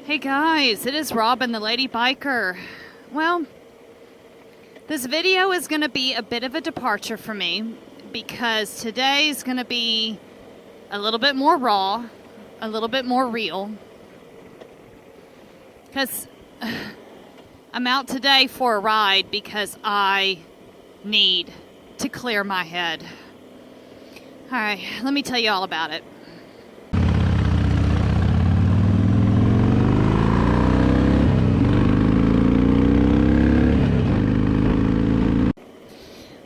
Hey guys, it is Robin, the Lady Biker. Well, this video is going to be a bit of a departure for me because today is going to be a little bit more raw, a little bit more real. Because I'm out today for a ride because I need to clear my head. Alright, let me tell you all about it.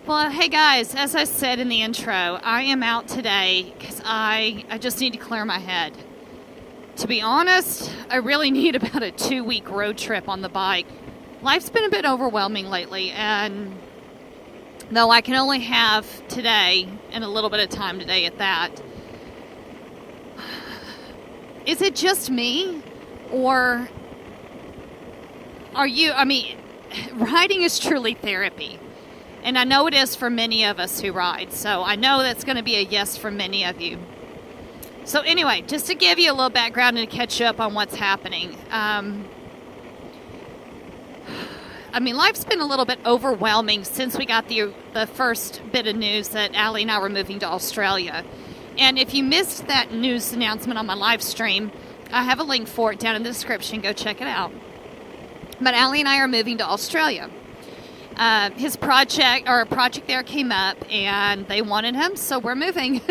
Well, hey guys, as I said in the intro, I am out today because I just need to clear my head. To be honest, I really need about a 2-week road trip on the bike. Life's been a bit overwhelming lately, and though I can only have today and a little bit of time today at that, is it just me? Or are you, riding is truly therapy. And I know it is for many of us who ride. So I know that's going to be a yes for many of you. So anyway, just to give you a little background and to catch you up on what's happening. Life's been a little bit overwhelming since we got the first bit of news that Aly and I were moving to Australia. And if you missed that news announcement on my live stream, I have a link for it down in the description. Go check it out. But Aly and I are moving to Australia. His project there came up and they wanted him, so we're moving.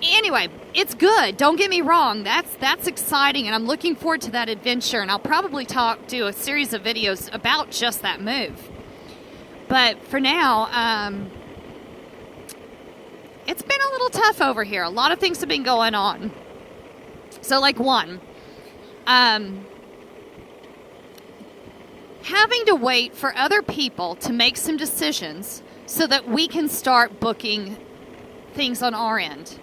Anyway, it's good. Don't get me wrong. That's exciting, and I'm looking forward to that adventure, and I'll probably do a series of videos about just that move. But for now, it's been a little tough over here. A lot of things have been going on. So, like one, having to wait for other people to make some decisions so that we can start booking things on our end.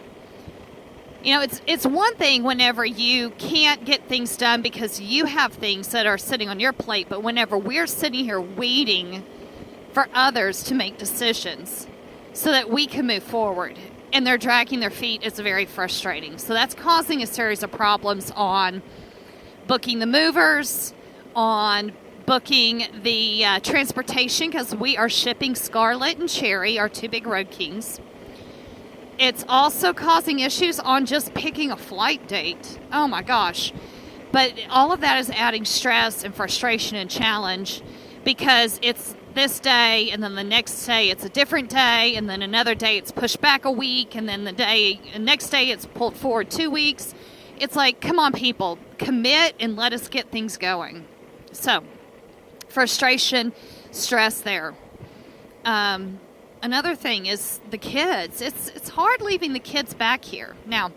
You know, it's one thing whenever you can't get things done because you have things that are sitting on your plate, but whenever we're sitting here waiting for others to make decisions so that we can move forward and they're dragging their feet, it's very frustrating. So that's causing a series of problems on booking the movers, on booking the transportation, because we are shipping Scarlet and Cherry, our two big road kings. It's also causing issues on just picking a flight date. Oh my gosh. But all of that is adding stress and frustration and challenge because it's this day and then the next day it's a different day and then another day it's pushed back a week and then the next day it's pulled forward 2 weeks. It's like, come on people, commit and let us get things going. So, frustration, stress there. Another thing is the kids. It's hard leaving the kids back here. Now,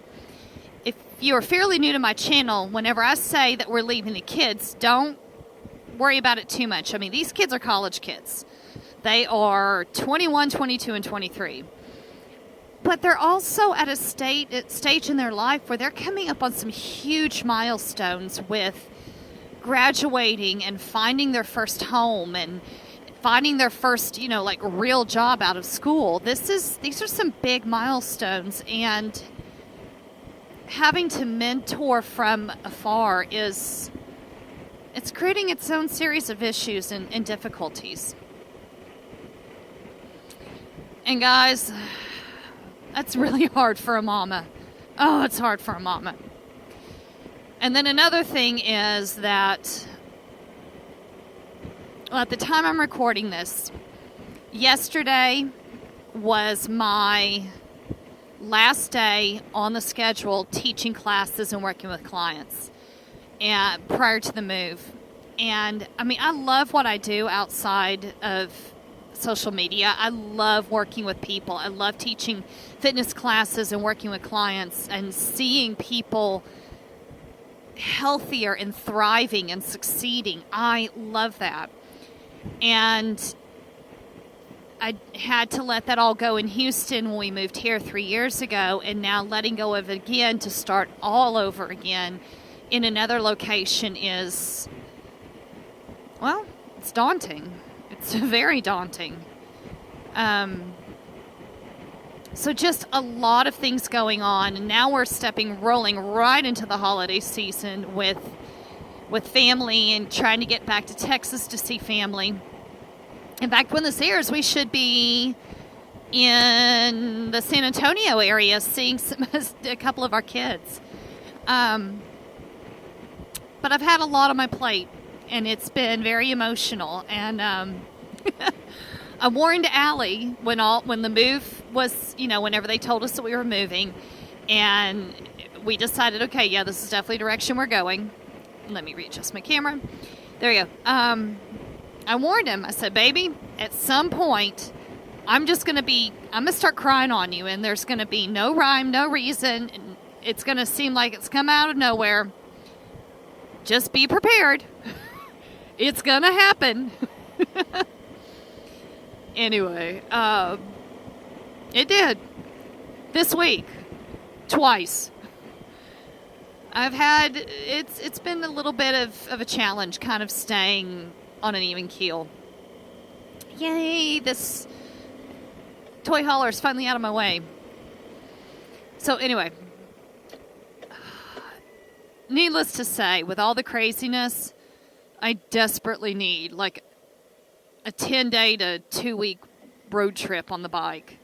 if you're fairly new to my channel, whenever I say that we're leaving the kids, don't worry about it too much. These kids are college kids. They are 21, 22, and 23. But they're also at a stage in their life where they're coming up on some huge milestones with graduating and finding their first home and finding their first, real job out of school. These are some big milestones, and having to mentor from afar it's creating its own series of issues and difficulties. And guys, that's really hard for a mama. Oh, it's hard for a mama. And then another thing is that, at the time I'm recording this, yesterday was my last day on the schedule teaching classes and working with clients and prior to the move. And I love what I do outside of social media. I love working with people. I love teaching fitness classes and working with clients and seeing people healthier and thriving and succeeding. I love that. And I had to let that all go in Houston when we moved here 3 years ago, and now letting go of it again to start all over again in another location is, well, it's daunting. It's very daunting. So just a lot of things going on, and now we're rolling right into the holiday season with with family and trying to get back to Texas to see family. In fact, when this airs, we should be in the San Antonio area seeing a couple of our kids. But I've had a lot on my plate, and it's been very emotional. And I warned Aly when the move was, whenever they told us that we were moving, and we decided, okay, yeah, this is definitely the direction we're going. Let me readjust my camera. There you go. I warned him. I said, baby, at some point, I'm going to start crying on you, and there's going to be no rhyme, no reason. And it's going to seem like it's come out of nowhere. Just be prepared. It's going to happen. Anyway, it did. This week. Twice. It's been a little bit of a challenge, kind of staying on an even keel. Yay, this toy hauler is finally out of my way. So anyway, needless to say, with all the craziness, I desperately need like a 10-day to 2-week road trip on the bike.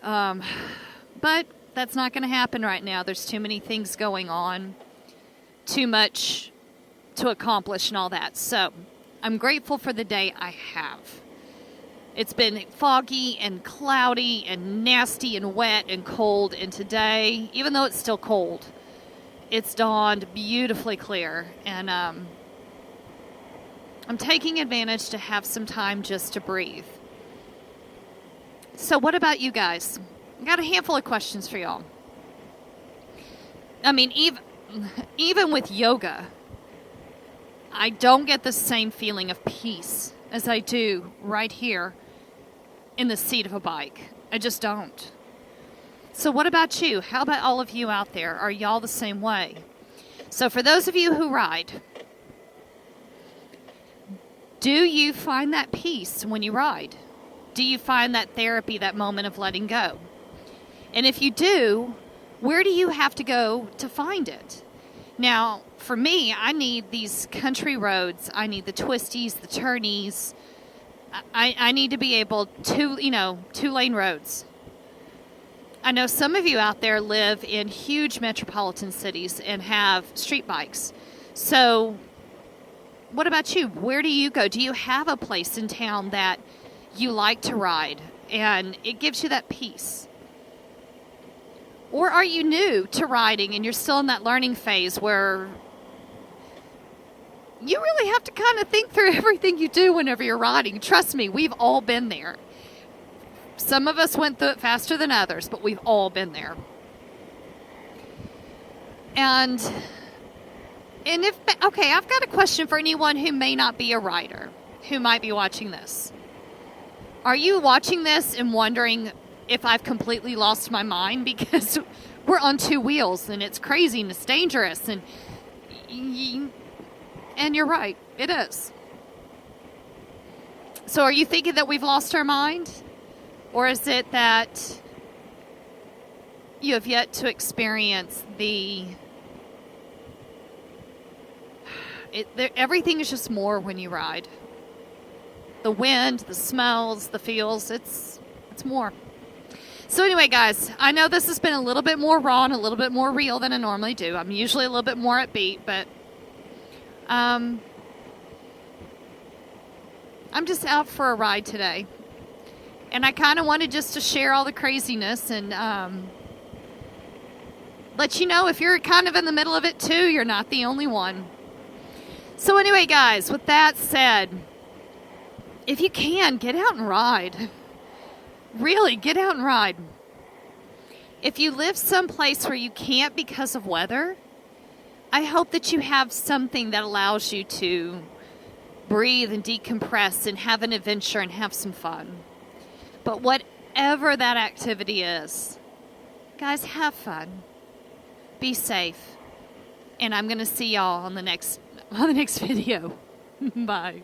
But that's not going to happen right now. There's too many things going on, too much to accomplish and all that. So I'm grateful for the day I have. It's been foggy and cloudy and nasty and wet and cold. And today, even though it's still cold, it's dawned beautifully clear. And I'm taking advantage to have some time just to breathe. So what about you guys? I got a handful of questions for y'all. I mean, even with yoga, I don't get the same feeling of peace as I do right here in the seat of a bike. I just don't. So what about you? How about all of you out there? Are y'all the same way? So for those of you who ride, do you find that peace when you ride? Do you find that therapy, that moment of letting go? And if you do, where do you have to go to find it? Now, for me, I need these country roads. I need the twisties, the turnies. I need to be able to, 2-lane roads. I know some of you out there live in huge metropolitan cities and have street bikes. So what about you? Where do you go? Do you have a place in town that you like to ride and it gives you that peace? Or are you new to riding and you're still in that learning phase where you really have to kind of think through everything you do whenever you're riding? Trust me, we've all been there. Some of us went through it faster than others, but we've all been there. And I've got a question for anyone who may not be a rider, who might be watching this. Are you watching this and wondering if I've completely lost my mind? Because we're on 2 wheels and it's crazy and it's dangerous and you're right, it is. So are you thinking that we've lost our mind? Or is it that you have yet to experience everything is just more when you ride. The wind, the smells, the feels, it's more. So anyway, guys, I know this has been a little bit more raw and a little bit more real than I normally do. I'm usually a little bit more upbeat, but I'm just out for a ride today. And I kind of wanted just to share all the craziness and let you know if you're kind of in the middle of it too, you're not the only one. So anyway, guys, with that said, if you can, get out and ride. Really, get out and ride. If you live someplace where you can't because of weather, I hope that you have something that allows you to breathe and decompress and have an adventure and have some fun. But whatever that activity is, guys, have fun. Be safe. And I'm going to see y'all on the next video. Bye.